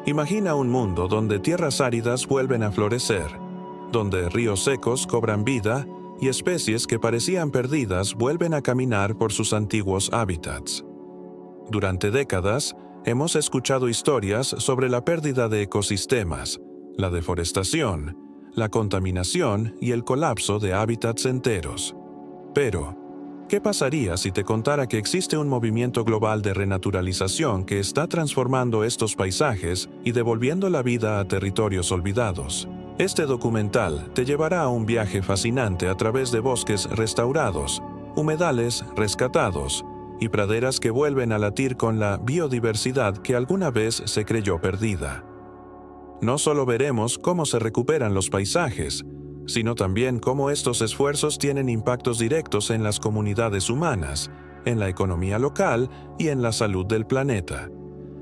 Imagina un mundo donde tierras áridas vuelven a florecer, donde ríos secos cobran vida y especies que parecían perdidas vuelven a caminar por sus antiguos hábitats. Durante décadas, hemos escuchado historias sobre la pérdida de ecosistemas, la deforestación, la contaminación y el colapso de hábitats enteros. Pero, ¿qué pasaría si te contara que existe un movimiento global de renaturalización que está transformando estos paisajes y devolviendo la vida a territorios olvidados? Este documental te llevará a un viaje fascinante a través de bosques restaurados, humedales rescatados y praderas que vuelven a latir con la biodiversidad que alguna vez se creyó perdida. No solo veremos cómo se recuperan los paisajes, sino también cómo estos esfuerzos tienen impactos directos en las comunidades humanas, en la economía local y en la salud del planeta.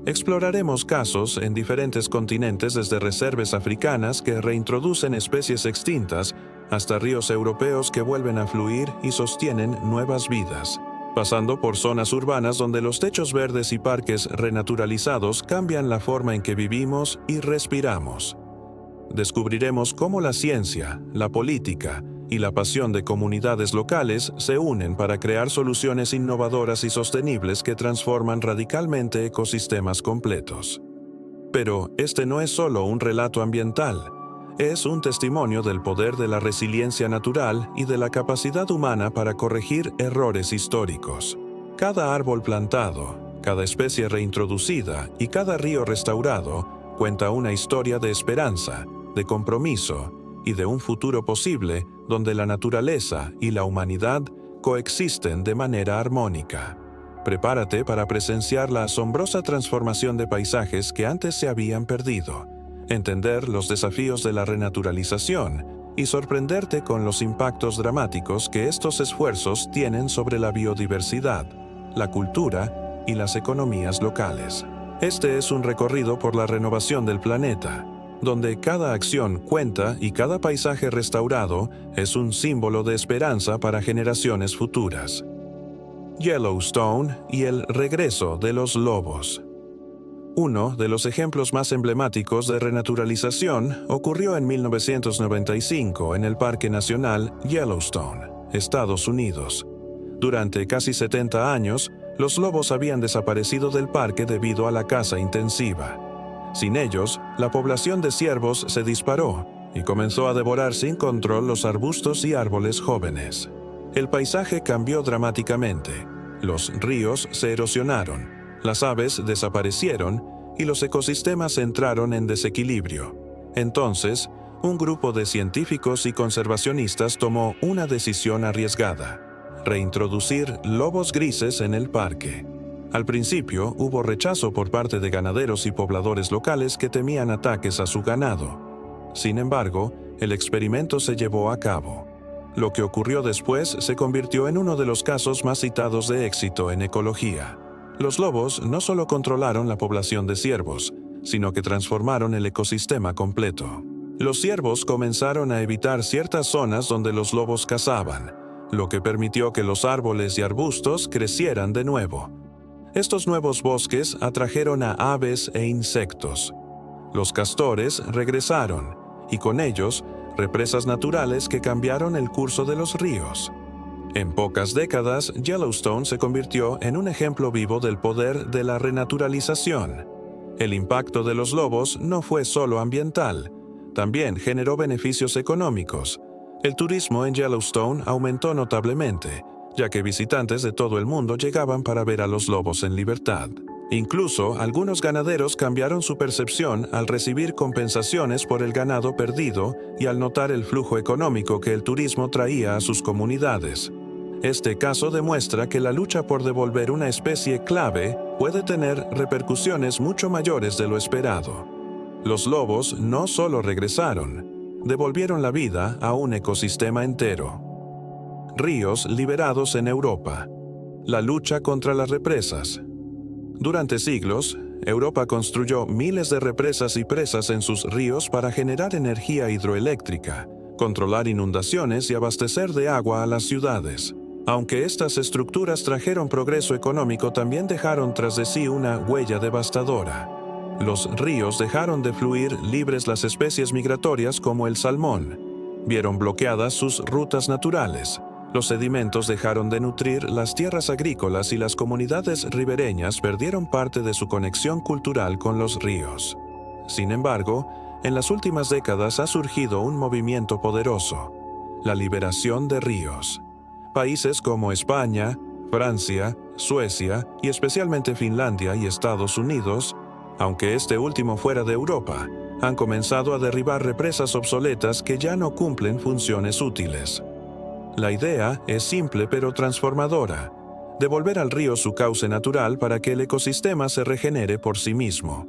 Exploraremos casos en diferentes continentes, desde reservas africanas que reintroducen especies extintas hasta ríos europeos que vuelven a fluir y sostienen nuevas vidas, pasando por zonas urbanas donde los techos verdes y parques renaturalizados cambian la forma en que vivimos y respiramos. Descubriremos cómo la ciencia, la política y la pasión de comunidades locales se unen para crear soluciones innovadoras y sostenibles que transforman radicalmente ecosistemas completos. Pero este no es solo un relato ambiental, es un testimonio del poder de la resiliencia natural y de la capacidad humana para corregir errores históricos. Cada árbol plantado, cada especie reintroducida y cada río restaurado cuenta una historia de esperanza, de compromiso y de un futuro posible donde la naturaleza y la humanidad coexisten de manera armónica. Prepárate para presenciar la asombrosa transformación de paisajes que antes se habían perdido, entender los desafíos de la renaturalización y sorprenderte con los impactos dramáticos que estos esfuerzos tienen sobre la biodiversidad, la cultura y las economías locales. Este es un recorrido por la renovación del planeta, donde cada acción cuenta y cada paisaje restaurado es un símbolo de esperanza para generaciones futuras. Yellowstone y el regreso de los lobos. Uno de los ejemplos más emblemáticos de renaturalización ocurrió en 1995 en el Parque Nacional Yellowstone, Estados Unidos. Durante casi 70 años, los lobos habían desaparecido del parque debido a la caza intensiva. Sin ellos, la población de ciervos se disparó y comenzó a devorar sin control los arbustos y árboles jóvenes. El paisaje cambió dramáticamente. Los ríos se erosionaron, las aves desaparecieron y los ecosistemas entraron en desequilibrio. Entonces, un grupo de científicos y conservacionistas tomó una decisión arriesgada: reintroducir lobos grises en el parque. Al principio, hubo rechazo por parte de ganaderos y pobladores locales que temían ataques a su ganado. Sin embargo, el experimento se llevó a cabo. Lo que ocurrió después se convirtió en uno de los casos más citados de éxito en ecología. Los lobos no solo controlaron la población de ciervos, sino que transformaron el ecosistema completo. Los ciervos comenzaron a evitar ciertas zonas donde los lobos cazaban, lo que permitió que los árboles y arbustos crecieran de nuevo. Estos nuevos bosques atrajeron a aves e insectos. Los castores regresaron, y con ellos, represas naturales que cambiaron el curso de los ríos. En pocas décadas, Yellowstone se convirtió en un ejemplo vivo del poder de la renaturalización. El impacto de los lobos no fue solo ambiental, también generó beneficios económicos. El turismo en Yellowstone aumentó notablemente, ya que visitantes de todo el mundo llegaban para ver a los lobos en libertad. Incluso, algunos ganaderos cambiaron su percepción al recibir compensaciones por el ganado perdido y al notar el flujo económico que el turismo traía a sus comunidades. Este caso demuestra que la lucha por devolver una especie clave puede tener repercusiones mucho mayores de lo esperado. Los lobos no solo regresaron, devolvieron la vida a un ecosistema entero. Ríos liberados en Europa. La lucha contra las represas. Durante siglos, Europa construyó miles de represas y presas en sus ríos para generar energía hidroeléctrica, controlar inundaciones y abastecer de agua a las ciudades. Aunque estas estructuras trajeron progreso económico, también dejaron tras de sí una huella devastadora. Los ríos dejaron de fluir libres las especies migratorias como el salmón. Vieron bloqueadas sus rutas naturales. Los sedimentos dejaron de nutrir las tierras agrícolas y las comunidades ribereñas perdieron parte de su conexión cultural con los ríos. Sin embargo, en las últimas décadas ha surgido un movimiento poderoso: la liberación de ríos. Países como España, Francia, Suecia y especialmente Finlandia y Estados Unidos, aunque este último fuera de Europa, han comenzado a derribar represas obsoletas que ya no cumplen funciones útiles. La idea es simple pero transformadora: devolver al río su cauce natural para que el ecosistema se regenere por sí mismo.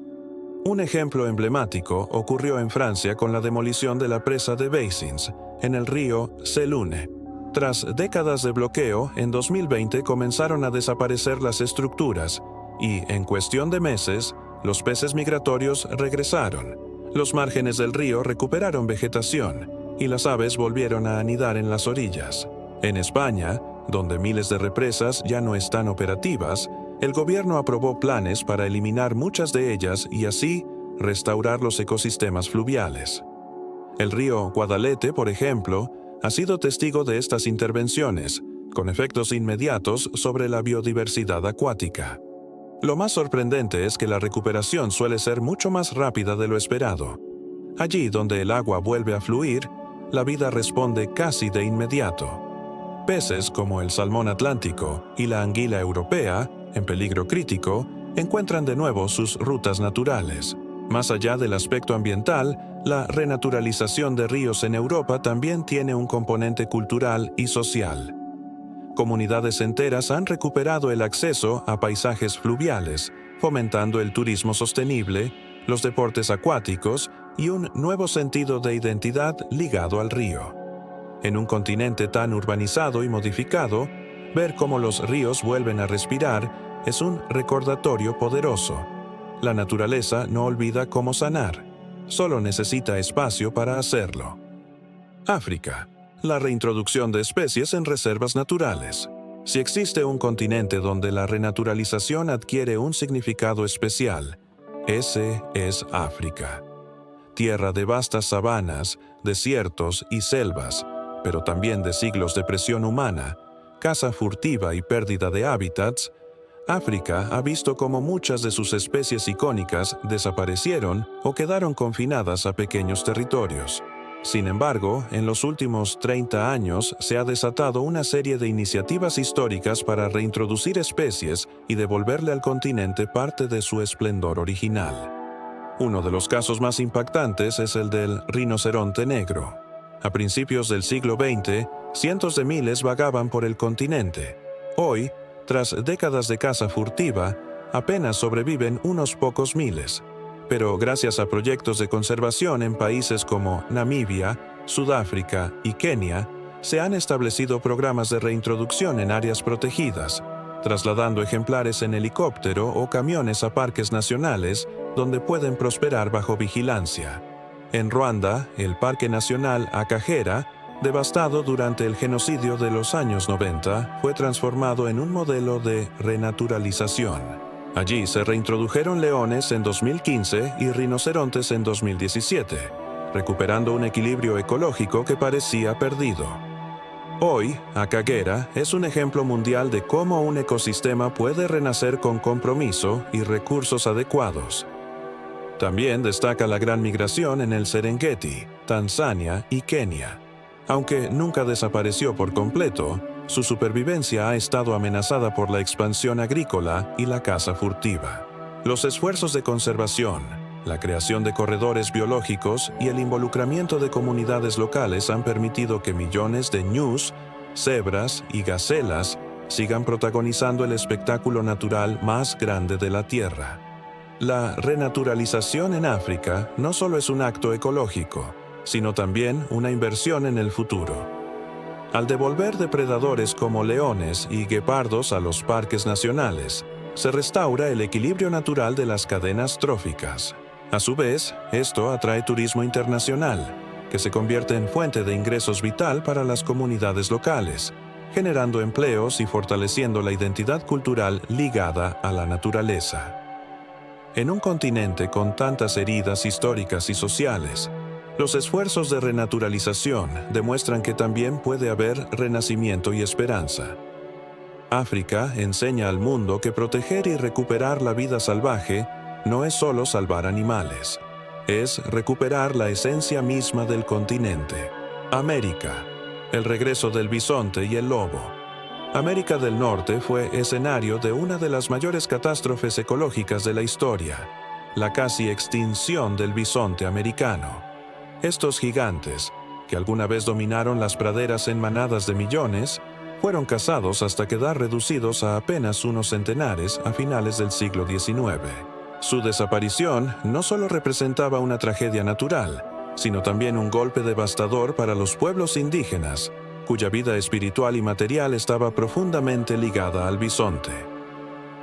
Un ejemplo emblemático ocurrió en Francia con la demolición de la presa de Bassins, en el río Selune. Tras décadas de bloqueo, en 2020 comenzaron a desaparecer las estructuras y, en cuestión de meses, los peces migratorios regresaron. Los márgenes del río recuperaron vegetación y las aves volvieron a anidar en las orillas. En España, donde miles de represas ya no están operativas, el gobierno aprobó planes para eliminar muchas de ellas y así restaurar los ecosistemas fluviales. El río Guadalete, por ejemplo, ha sido testigo de estas intervenciones, con efectos inmediatos sobre la biodiversidad acuática. Lo más sorprendente es que la recuperación suele ser mucho más rápida de lo esperado. Allí donde el agua vuelve a fluir, la vida responde casi de inmediato. Peces como el salmón atlántico y la anguila europea, en peligro crítico, encuentran de nuevo sus rutas naturales. Más allá del aspecto ambiental, la renaturalización de ríos en Europa también tiene un componente cultural y social. Comunidades enteras han recuperado el acceso a paisajes fluviales, fomentando el turismo sostenible, los deportes acuáticos y un nuevo sentido de identidad ligado al río. En un continente tan urbanizado y modificado, ver cómo los ríos vuelven a respirar es un recordatorio poderoso. La naturaleza no olvida cómo sanar, solo necesita espacio para hacerlo. África. La reintroducción de especies en reservas naturales. Si existe un continente donde la renaturalización adquiere un significado especial, ese es África. Tierra de vastas sabanas, desiertos y selvas, pero también de siglos de presión humana, caza furtiva y pérdida de hábitats, África ha visto cómo muchas de sus especies icónicas desaparecieron o quedaron confinadas a pequeños territorios. Sin embargo, en los últimos 30 años se ha desatado una serie de iniciativas históricas para reintroducir especies y devolverle al continente parte de su esplendor original. Uno de los casos más impactantes es el del rinoceronte negro. A principios del siglo XX, cientos de miles vagaban por el continente. Hoy, tras décadas de caza furtiva, apenas sobreviven unos pocos miles. Pero gracias a proyectos de conservación en países como Namibia, Sudáfrica y Kenia, se han establecido programas de reintroducción en áreas protegidas, trasladando ejemplares en helicóptero o camiones a parques nacionales donde pueden prosperar bajo vigilancia. En Ruanda, el Parque Nacional Akagera, devastado durante el genocidio de los años 90, fue transformado en un modelo de renaturalización. Allí se reintrodujeron leones en 2015 y rinocerontes en 2017, recuperando un equilibrio ecológico que parecía perdido. Hoy, Akagera es un ejemplo mundial de cómo un ecosistema puede renacer con compromiso y recursos adecuados. También destaca la gran migración en el Serengeti, Tanzania y Kenia. Aunque nunca desapareció por completo, su supervivencia ha estado amenazada por la expansión agrícola y la caza furtiva. Los esfuerzos de conservación, la creación de corredores biológicos y el involucramiento de comunidades locales han permitido que millones de ñus, cebras y gacelas sigan protagonizando el espectáculo natural más grande de la Tierra. La renaturalización en África no solo es un acto ecológico, sino también una inversión en el futuro. Al devolver depredadores como leones y guepardos a los parques nacionales, se restaura el equilibrio natural de las cadenas tróficas. A su vez, esto atrae turismo internacional, que se convierte en fuente de ingresos vital para las comunidades locales, generando empleos y fortaleciendo la identidad cultural ligada a la naturaleza. En un continente con tantas heridas históricas y sociales, los esfuerzos de renaturalización demuestran que también puede haber renacimiento y esperanza. África enseña al mundo que proteger y recuperar la vida salvaje no es solo salvar animales, es recuperar la esencia misma del continente. América, el regreso del bisonte y el lobo. América del Norte fue escenario de una de las mayores catástrofes ecológicas de la historia, la casi extinción del bisonte americano. Estos gigantes, que alguna vez dominaron las praderas en manadas de millones, fueron cazados hasta quedar reducidos a apenas unos centenares a finales del siglo XIX. Su desaparición no solo representaba una tragedia natural, sino también un golpe devastador para los pueblos indígenas, cuya vida espiritual y material estaba profundamente ligada al bisonte.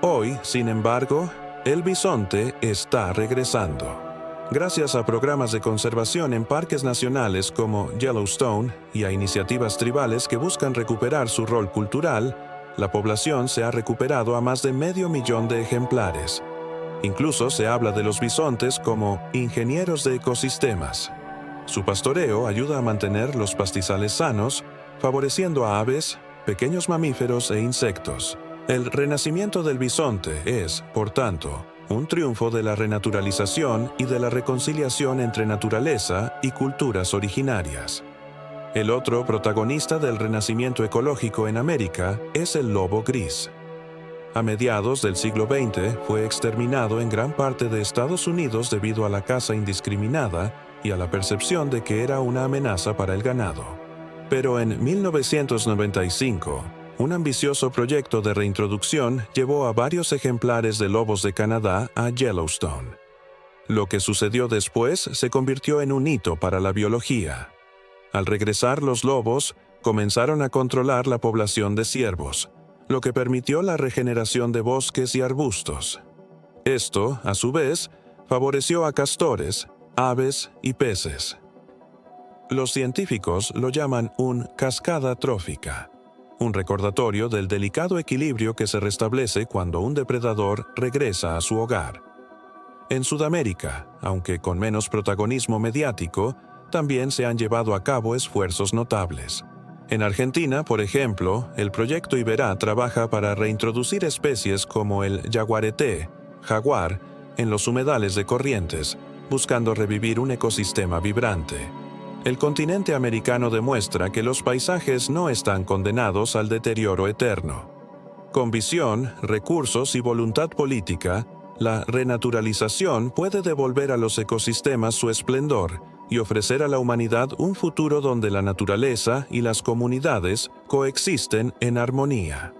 Hoy, sin embargo, el bisonte está regresando. Gracias a programas de conservación en parques nacionales como Yellowstone y a iniciativas tribales que buscan recuperar su rol cultural, la población se ha recuperado a más de 500,000 de ejemplares. Incluso se habla de los bisontes como ingenieros de ecosistemas. Su pastoreo ayuda a mantener los pastizales sanos, favoreciendo a aves, pequeños mamíferos e insectos. El renacimiento del bisonte es, por tanto, un triunfo de la renaturalización y de la reconciliación entre naturaleza y culturas originarias. El otro protagonista del renacimiento ecológico en América es el lobo gris. A mediados del siglo XX fue exterminado en gran parte de Estados Unidos debido a la caza indiscriminada y a la percepción de que era una amenaza para el ganado. Pero en 1995, un ambicioso proyecto de reintroducción llevó a varios ejemplares de lobos de Canadá a Yellowstone. Lo que sucedió después se convirtió en un hito para la biología. Al regresar los lobos, comenzaron a controlar la población de ciervos, lo que permitió la regeneración de bosques y arbustos. Esto, a su vez, favoreció a castores, aves y peces. Los científicos lo llaman un cascada trófica, un recordatorio del delicado equilibrio que se restablece cuando un depredador regresa a su hogar. En Sudamérica, aunque con menos protagonismo mediático, también se han llevado a cabo esfuerzos notables. En Argentina, por ejemplo, el proyecto Iberá trabaja para reintroducir especies como el yaguareté, jaguar, en los humedales de Corrientes, buscando revivir un ecosistema vibrante. El continente americano demuestra que los paisajes no están condenados al deterioro eterno. Con visión, recursos y voluntad política, la renaturalización puede devolver a los ecosistemas su esplendor y ofrecer a la humanidad un futuro donde la naturaleza y las comunidades coexisten en armonía.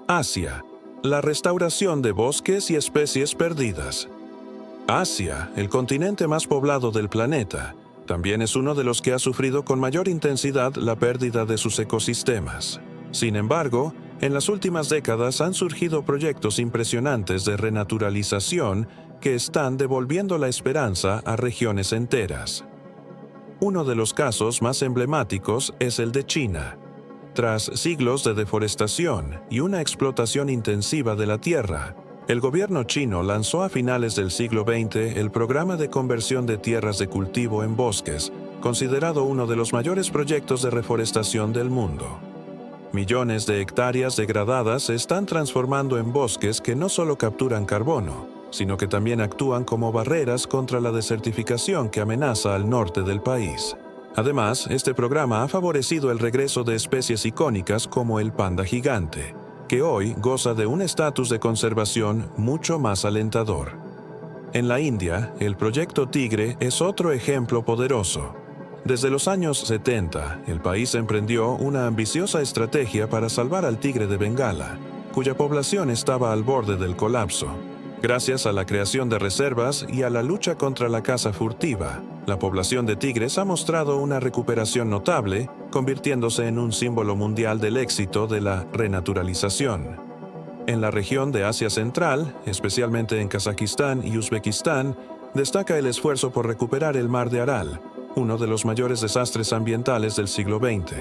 Asia, la restauración de bosques y especies perdidas. Asia, el continente más poblado del planeta, también es uno de los que ha sufrido con mayor intensidad la pérdida de sus ecosistemas. Sin embargo, en las últimas décadas han surgido proyectos impresionantes de renaturalización que están devolviendo la esperanza a regiones enteras. Uno de los casos más emblemáticos es el de China. Tras siglos de deforestación y una explotación intensiva de la tierra, el gobierno chino lanzó a finales del siglo XX el programa de conversión de tierras de cultivo en bosques, considerado uno de los mayores proyectos de reforestación del mundo. Millones de hectáreas degradadas se están transformando en bosques que no solo capturan carbono, sino que también actúan como barreras contra la desertificación que amenaza al norte del país. Además, este programa ha favorecido el regreso de especies icónicas como el panda gigante, que hoy goza de un estatus de conservación mucho más alentador. En la India, el proyecto Tigre es otro ejemplo poderoso. Desde los años 70, el país emprendió una ambiciosa estrategia para salvar al tigre de Bengala, cuya población estaba al borde del colapso. Gracias a la creación de reservas y a la lucha contra la caza furtiva, la población de tigres ha mostrado una recuperación notable, convirtiéndose en un símbolo mundial del éxito de la renaturalización. En la región de Asia Central, especialmente en Kazajistán y Uzbekistán, destaca el esfuerzo por recuperar el mar de Aral, uno de los mayores desastres ambientales del siglo XX.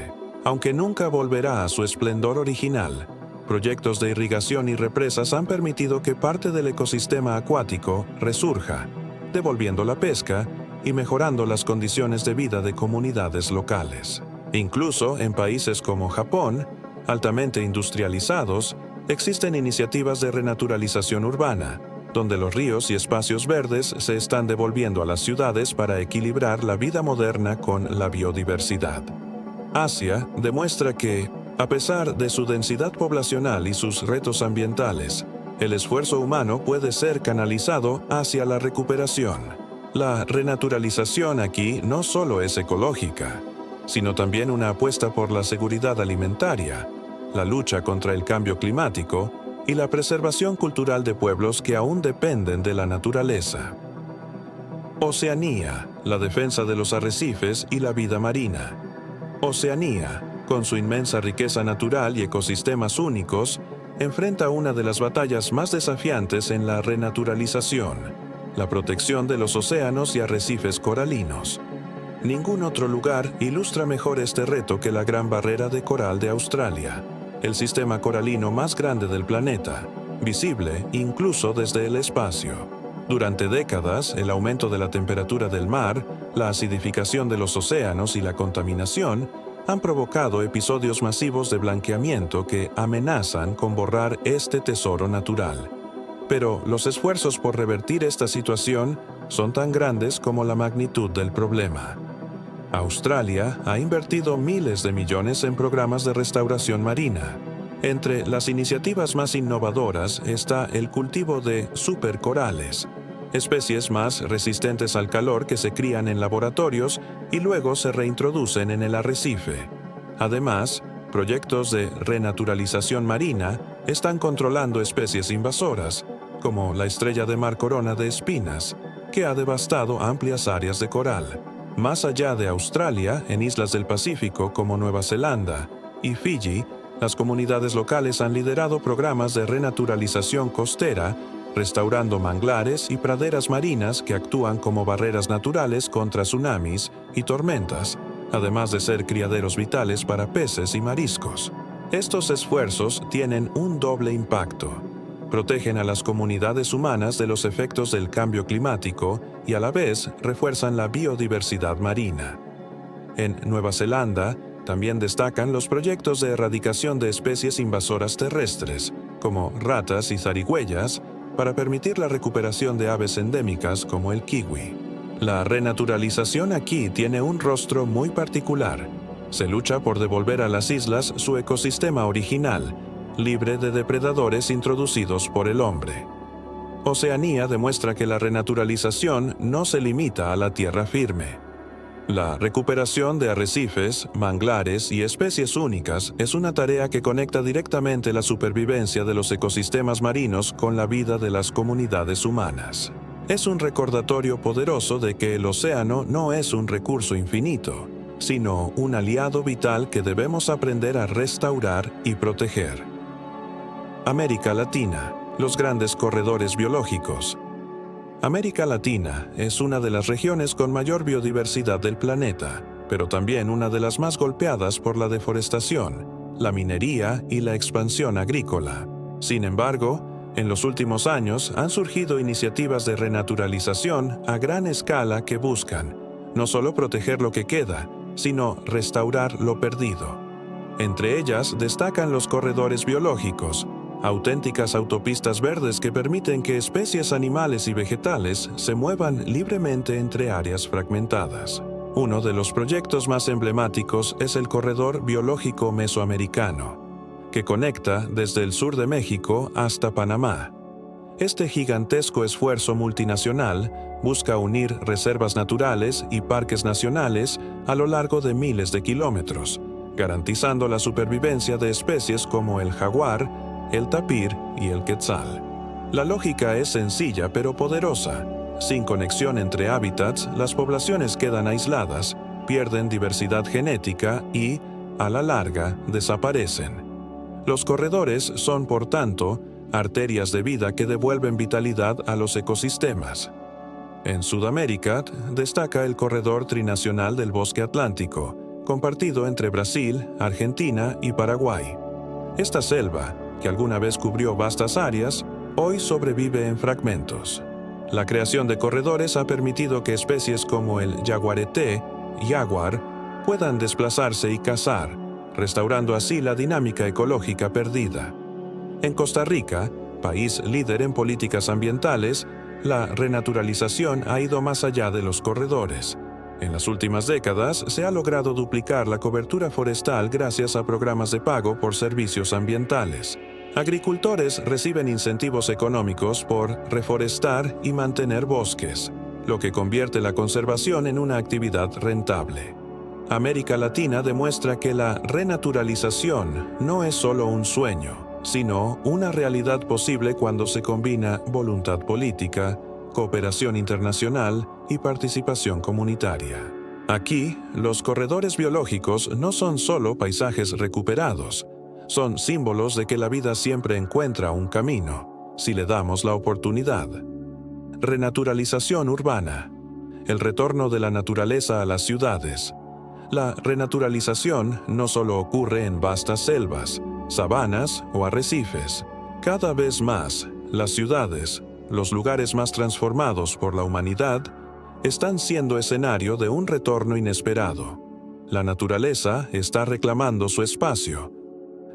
Aunque nunca volverá a su esplendor original, Proyectos de irrigación y represas han permitido que parte del ecosistema acuático resurja, devolviendo la pesca y mejorando las condiciones de vida de comunidades locales. Incluso en países como Japón, altamente industrializados, existen iniciativas de renaturalización urbana, donde los ríos y espacios verdes se están devolviendo a las ciudades para equilibrar la vida moderna con la biodiversidad. Asia demuestra que, a pesar de su densidad poblacional y sus retos ambientales, el esfuerzo humano puede ser canalizado hacia la recuperación. La renaturalización aquí no solo es ecológica, sino también una apuesta por la seguridad alimentaria, la lucha contra el cambio climático y la preservación cultural de pueblos que aún dependen de la naturaleza. Oceanía, la defensa de los arrecifes y la vida marina. Oceanía, con su inmensa riqueza natural y ecosistemas únicos, enfrenta una de las batallas más desafiantes en la renaturalización, la protección de los océanos y arrecifes coralinos. Ningún otro lugar ilustra mejor este reto que la Gran Barrera de Coral de Australia, el sistema coralino más grande del planeta, visible incluso desde el espacio. Durante décadas, el aumento de la temperatura del mar, la acidificación de los océanos y la contaminación han provocado episodios masivos de blanqueamiento que amenazan con borrar este tesoro natural. Pero los esfuerzos por revertir esta situación son tan grandes como la magnitud del problema. Australia ha invertido miles de millones en programas de restauración marina. Entre las iniciativas más innovadoras está el cultivo de supercorales, especies más resistentes al calor que se crían en laboratorios y luego se reintroducen en el arrecife. Además, proyectos de renaturalización marina están controlando especies invasoras, como la estrella de mar corona de espinas, que ha devastado amplias áreas de coral. Más allá de Australia, en islas del Pacífico como Nueva Zelanda y Fiji, las comunidades locales han liderado programas de renaturalización costera, restaurando manglares y praderas marinas que actúan como barreras naturales contra tsunamis y tormentas, además de ser criaderos vitales para peces y mariscos. Estos esfuerzos tienen un doble impacto. Protegen a las comunidades humanas de los efectos del cambio climático y a la vez refuerzan la biodiversidad marina. En Nueva Zelanda también destacan los proyectos de erradicación de especies invasoras terrestres, como ratas y zarigüeyas, para permitir la recuperación de aves endémicas como el kiwi. La renaturalización aquí tiene un rostro muy particular. Se lucha por devolver a las islas su ecosistema original, libre de depredadores introducidos por el hombre. Oceanía demuestra que la renaturalización no se limita a la tierra firme. La recuperación de arrecifes, manglares y especies únicas es una tarea que conecta directamente la supervivencia de los ecosistemas marinos con la vida de las comunidades humanas. Es un recordatorio poderoso de que el océano no es un recurso infinito, sino un aliado vital que debemos aprender a restaurar y proteger. América Latina, los grandes corredores biológicos. América Latina es una de las regiones con mayor biodiversidad del planeta, pero también una de las más golpeadas por la deforestación, la minería y la expansión agrícola. Sin embargo, en los últimos años han surgido iniciativas de renaturalización a gran escala que buscan no solo proteger lo que queda, sino restaurar lo perdido. Entre ellas destacan los corredores biológicos, auténticas autopistas verdes que permiten que especies animales y vegetales se muevan libremente entre áreas fragmentadas. Uno de los proyectos más emblemáticos es el Corredor Biológico Mesoamericano, que conecta desde el sur de México hasta Panamá. Este gigantesco esfuerzo multinacional busca unir reservas naturales y parques nacionales a lo largo de miles de kilómetros, garantizando la supervivencia de especies como el jaguar, el tapir y el quetzal. La lógica es sencilla pero poderosa. Sin conexión entre hábitats, las poblaciones quedan aisladas, pierden diversidad genética y, a la larga, desaparecen. Los corredores son, por tanto, arterias de vida que devuelven vitalidad a los ecosistemas. En Sudamérica destaca el Corredor Trinacional del Bosque Atlántico, compartido entre Brasil, Argentina y Paraguay. Esta selva, que alguna vez cubrió vastas áreas, hoy sobrevive en fragmentos. La creación de corredores ha permitido que especies como el jaguarete, jaguar, puedan desplazarse y cazar, restaurando así la dinámica ecológica perdida. En Costa Rica, país líder en políticas ambientales, la renaturalización ha ido más allá de los corredores. En las últimas décadas se ha logrado duplicar la cobertura forestal gracias a programas de pago por servicios ambientales. Agricultores reciben incentivos económicos por reforestar y mantener bosques, lo que convierte la conservación en una actividad rentable. América Latina demuestra que la renaturalización no es solo un sueño, sino una realidad posible cuando se combina voluntad política, cooperación internacional y participación comunitaria. Aquí, los corredores biológicos no son solo paisajes recuperados, son símbolos de que la vida siempre encuentra un camino, si le damos la oportunidad. Renaturalización urbana. El retorno de la naturaleza a las ciudades. La renaturalización no solo ocurre en vastas selvas, sabanas o arrecifes. Cada vez más, las ciudades, los lugares más transformados por la humanidad, están siendo escenario de un retorno inesperado. La naturaleza está reclamando su espacio.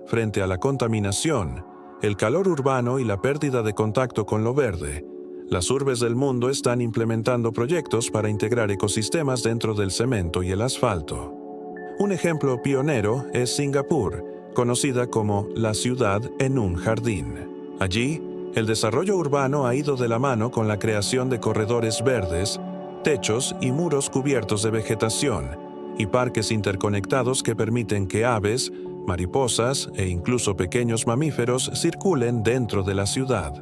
Frente a la contaminación, el calor urbano y la pérdida de contacto con lo verde, las urbes del mundo están implementando proyectos para integrar ecosistemas dentro del cemento y el asfalto. Un ejemplo pionero es Singapur, conocida como la ciudad en un jardín. Allí, el desarrollo urbano ha ido de la mano con la creación de corredores verdes, techos y muros cubiertos de vegetación, y parques interconectados que permiten que aves, mariposas e incluso pequeños mamíferos circulen dentro de la ciudad.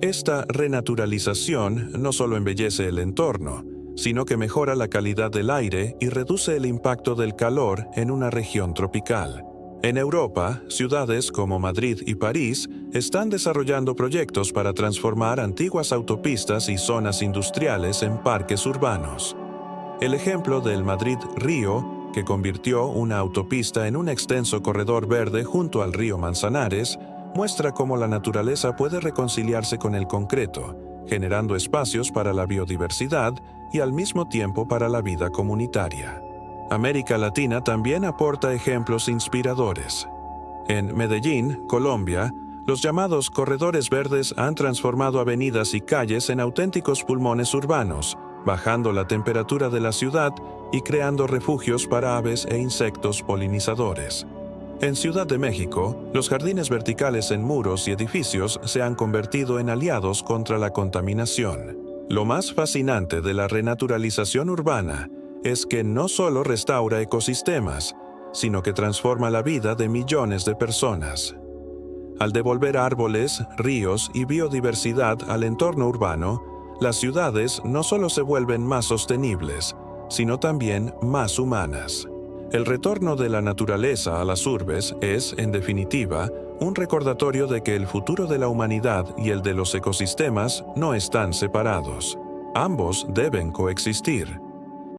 Esta renaturalización no solo embellece el entorno, sino que mejora la calidad del aire y reduce el impacto del calor en una región tropical. En Europa, ciudades como Madrid y París están desarrollando proyectos para transformar antiguas autopistas y zonas industriales en parques urbanos. El ejemplo del Madrid-Río, que convirtió una autopista en un extenso corredor verde junto al río Manzanares, muestra cómo la naturaleza puede reconciliarse con el concreto, generando espacios para la biodiversidad y al mismo tiempo para la vida comunitaria. América Latina también aporta ejemplos inspiradores. En Medellín, Colombia, los llamados corredores verdes han transformado avenidas y calles en auténticos pulmones urbanos, bajando la temperatura de la ciudad y creando refugios para aves e insectos polinizadores. En Ciudad de México, los jardines verticales en muros y edificios se han convertido en aliados contra la contaminación. Lo más fascinante de la renaturalización urbana es que no solo restaura ecosistemas, sino que transforma la vida de millones de personas. Al devolver árboles, ríos y biodiversidad al entorno urbano, las ciudades no solo se vuelven más sostenibles, sino también más humanas. El retorno de la naturaleza a las urbes es, en definitiva, un recordatorio de que el futuro de la humanidad y el de los ecosistemas no están separados. Ambos deben coexistir.